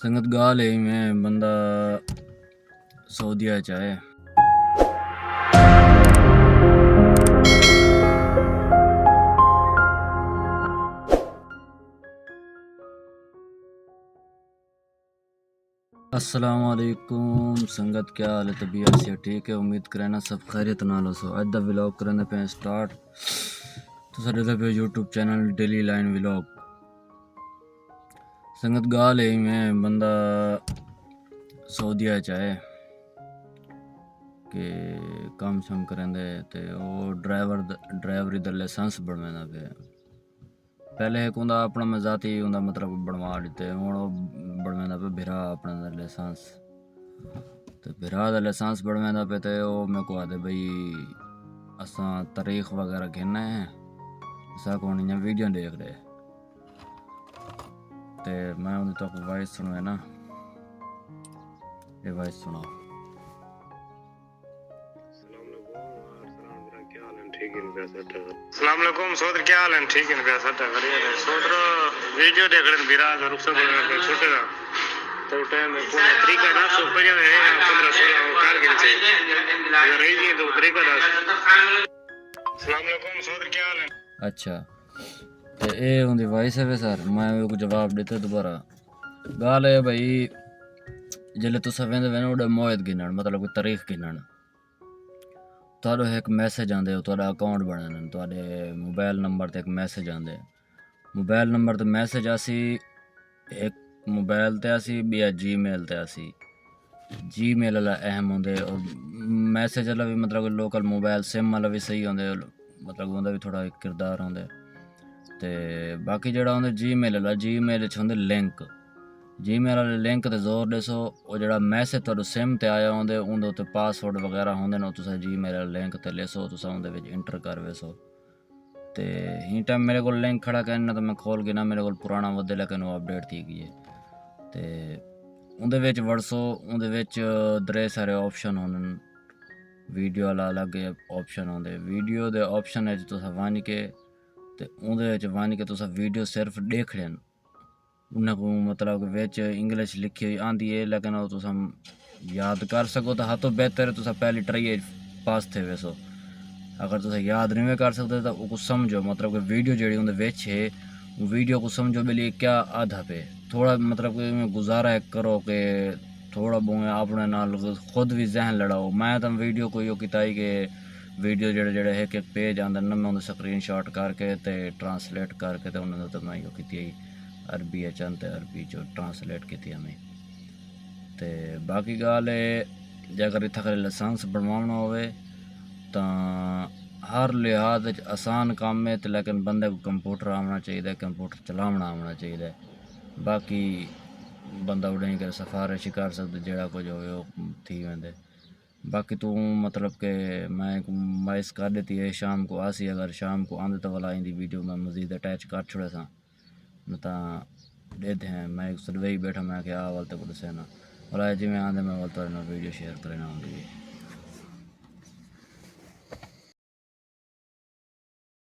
संगत गाल है में बंदा सऊदीया चाहे। अस्सलाम वालेकुम संगत, क्या हाल है? तबीयत से ठीक है? उम्मीद करना सब खैरियत नाल हो। अज दा व्लॉग करने पे स्टार्ट तो साडे दा पे YouTube channel daily line vlog. संगत गाल है में बंदा सऊदीया चाहे कि काम शम करेंदे ते वो ड्राइवरी दा लाइसेंस बनवाना पे। पहले एक उंदा अपना मैं जाती उंदा मतलब बनवा दिते, हुण बनवाना पे बिरा अपना लाइसेंस। तो बिरा दा लाइसेंस बनवाना पे ते वो मेरे को आदे भाई असां तारीख वगैरह घेना है, असा को इयां वीडियो देख रहे ते मैं उन्हें तो वॉइस सुनवे ना, ये वॉइस सुनो। अस्सलाम वालेकुम सोदर, क्या हाल है? ठीक है भैया सट्टा करिए सोदर वीडियो देख रहे बिरा रुख से छोटे का तो टाइम पूरा तरीका ना सो पर है 15 16 कार के चाहिए अगर रही नहीं तो तरीका ना। अस्सलाम वालेकुम सोदर, क्या हाल है? अच्छा ते ये उनकी वॉइस है वे सर, मैं को जवाब देते दोबारा। गाल है भाई जिले तुस वेंदे वे उड़े मोयत गिनण मतलब कोई तारीख गिनण, तुहाडो एक मैसेज आंदे तुहाडा अकाउंट बनन, तुहाडे मोबाइल नंबर ते एक मैसेज आंदे। मोबाइल नंबर ते मैसेज आसी एक मोबाइल ते आसी बिया जीमेल ते आसी। जीमेल वाला अहम होंदे और मैसेज वाला भी मतलब लोकल मोबाइल सिम वाला भी सही होंदे, मतलब उंदा भी थोड़ा किरदार होंदे। ते बाकी जेड़ा होंदा जीमेल वाला, जीमेल च होंदे लिंक। जीमेल वाले लिंक ते जोर देसो, वो जेड़ा मैसेज तुहाडे सिम ते आया होंदे उंदे उत्ते पासवर्ड वगैरह होंदे न, तुसा जीमेल वाले लिंक ते लेसो, तुसा उंदे विच इंटर कर वेसो। ते ही टाइम मेरे को लिंक खड़ा करना तो मैं खोल के ना, मेरे को पुराना वदे लेकिन वो अपडेट थी गई है। ते उंदे विच वड़सो, उंदे विच दरे सारे ऑप्शन होंदे, वीडियो वाला अलग ऑप्शन होंदे। वीडियो दे ऑप्शन विच तुसा वन के ते उंदे विच वन के तुसा वीडियो सिर्फ देख लेन। उन्हें को मतलब विच इंग्लिश लिखी हुई आंदी है, लेकिन वो तुसा याद कर सको तो हाथों बेहतर है तुसा पहली ट्राई पास थे वैसो। अगर तुसा याद नहीं कर सकते तो वो समझो, मतलब कि वीडियो जेड़ी उनके विच है वो वीडियो को समझो बिल्ली क्या आधा पे थोड़ा मतलब कि गुजारा करो कि थोड़ा बहुत अपने नाल खुद भी जहन लड़ाओ। मैं तो वीडियो को यो किताई कि वीडियो जेड़े जेड़े एक एक पेज आंदे न, मैं उन्हें स्क्रीन शॉट करके ते ट्रांसलेट करके ते उन्होंने तो मैं यो की अरबी अचन ते अरबी जो ट्रांसलेट की हमें। ते बाकी गाल है जे अगर इतना खाली लाइसेंस बनवाना होवे तो हर लिहाज आसान काम है, तो लेकिन बंदे को कंप्यूटर आना चाहिए, कंप्यूटर चलाना आना चाहिए। बाकी बंदा उड़े कर सिफारिश ही कर सकते जेड़ा कुछ हो थी वेंदे। बाकी तू मतलब के मैं माइस कर देती है शाम को आसी, अगर शाम को आंदे तो वाला इंदी वीडियो मैं मजीद अटैच कर छोड़े सा न ता दे हैं। मैं सर्वे ही बैठा मैं क्या वाल तो कुछ से ना वाला जिमें आंदे मैं वाल तो वीडियो शेयर करना होंगी।